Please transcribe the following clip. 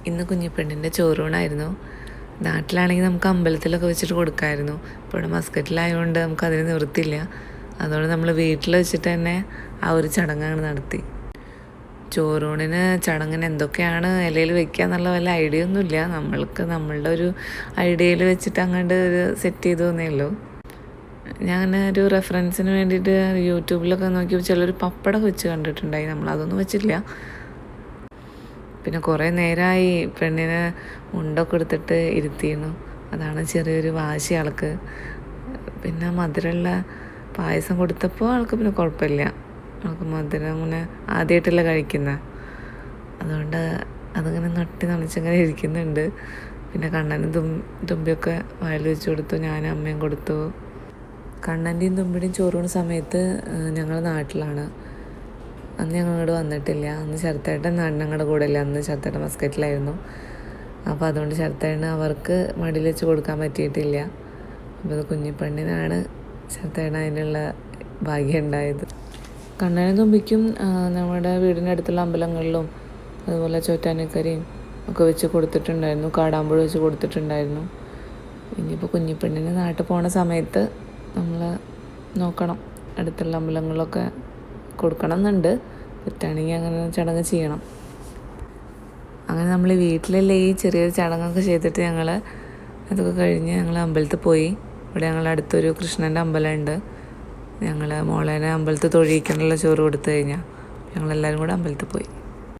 ഇന്ന് കുഞ്ഞിപ്പെണ്ണിൻ്റെ ചോറൂണായിരുന്നു. നാട്ടിലാണെങ്കിൽ നമുക്ക് അമ്പലത്തിലൊക്കെ വെച്ചിട്ട് കൊടുക്കാമായിരുന്നു. ഇപ്പോൾ ഇവിടെ മസ്കറ്റിലായതുകൊണ്ട് നമുക്ക് അതിന് നിവൃത്തിയില്ല. അതുകൊണ്ട് നമ്മൾ വീട്ടിൽ വെച്ചിട്ട് തന്നെ ആ ഒരു ചടങ്ങാണ് നടത്തി. ചോറൂണിന് ചടങ്ങിന് എന്തൊക്കെയാണ് ഇലയിൽ വെക്കുക എന്നുള്ള വല്ല ഐഡിയ ഒന്നുമില്ല. നമ്മളുടെ ഒരു ഐഡിയയിൽ വെച്ചിട്ട് അങ്ങോട്ട് സെറ്റ് ചെയ്തു തന്നേ ഉള്ളൂ. ഞാൻ ഒരു റെഫറൻസിന് വേണ്ടിയിട്ട് യൂട്യൂബിലൊക്കെ നോക്കിയപ്പോൾ ചിലർ പപ്പടം വെച്ച് കണ്ടിട്ടുണ്ടായി. നമ്മളതൊന്നും വെച്ചില്ല. പിന്നെ കുറേ നേരമായി പെണ്ണിന് മുണ്ടൊക്കെ എടുത്തിട്ട് ഇരുത്തിയിരുന്നു. അതാണ് ചെറിയൊരു വാശി ആൾക്ക്. പിന്നെ മധുരമുള്ള പായസം കൊടുത്തപ്പോൾ ആൾക്ക് പിന്നെ കുഴപ്പമില്ല. ആൾക്ക് മധുരം അങ്ങനെ ആദ്യമായിട്ടല്ല കഴിക്കുന്നത്. അതുകൊണ്ട് അതിങ്ങനെ നട്ടി നനച്ചിങ്ങനെ ഇരിക്കുന്നുണ്ട്. പിന്നെ കണ്ണനും തുമ്പിയൊക്കെ വായിൽ വെച്ച് കൊടുത്തു. ഞാനും അമ്മയും കൊടുത്തു. കണ്ണൻ്റെയും തുമ്പിയുടെയും ചോറൂണ സമയത്ത് ഞങ്ങൾ നാട്ടിലാണ്. അന്ന് ഞങ്ങളോട് വന്നിട്ടില്ല. അന്ന് ശരത്തേട്ടൻ ഞങ്ങളുടെ കൂടെ ഇല്ല. അന്ന് ശരത്തേട്ടൻ മസ്കറ്റിലായിരുന്നു. അപ്പോൾ അതുകൊണ്ട് ശരത്തേട്ടന് അവർക്ക് മടിയിൽ വെച്ച് കൊടുക്കാൻ പറ്റിയിട്ടില്ല. അപ്പോൾ അത് കുഞ്ഞിപ്പെണ്ണിനാണ് ശരത്തേട്ടൻ അതിനുള്ള ഭാഗ്യം ഉണ്ടായത്. കണ്ണനും തുമ്പിക്കും നമ്മുടെ വീടിൻ്റെ അടുത്തുള്ള അമ്പലങ്ങളിലും അതുപോലെ ചോറ്റാനിക്കരയും ഒക്കെ വെച്ച് കൊടുത്തിട്ടുണ്ടായിരുന്നു. കാടാമ്പുഴ വെച്ച് കൊടുത്തിട്ടുണ്ടായിരുന്നു. ഇനിയിപ്പോൾ കുഞ്ഞിപ്പെണ്ണിന് നാട്ടിൽ പോണ സമയത്ത് നമ്മൾ നോക്കണം. അടുത്തുള്ള അമ്പലങ്ങളിലൊക്കെ കൊടുക്കണം എന്നുണ്ട്. പറ്റുകയാണെങ്കിൽ അങ്ങനെ ചടങ്ങ് ചെയ്യണം. അങ്ങനെ നമ്മൾ വീട്ടിലല്ലേ ഈ ചെറിയൊരു ചടങ്ങൊക്കെ ചെയ്തിട്ട് ഞങ്ങൾ അതൊക്കെ കഴിഞ്ഞ് ഞങ്ങൾ അമ്പലത്തിൽ പോയി. ഇവിടെ ഞങ്ങളുടെ അടുത്തൊരു കൃഷ്ണൻ്റെ അമ്പലമുണ്ട്. ഞങ്ങൾ മോളേനെ അമ്പലത്തിൽ തൊഴിയിക്കാനുള്ള ചോറ് കൊടുത്തു കഴിഞ്ഞാൽ ഞങ്ങളെല്ലാവരും കൂടെ അമ്പലത്തിൽ പോയി.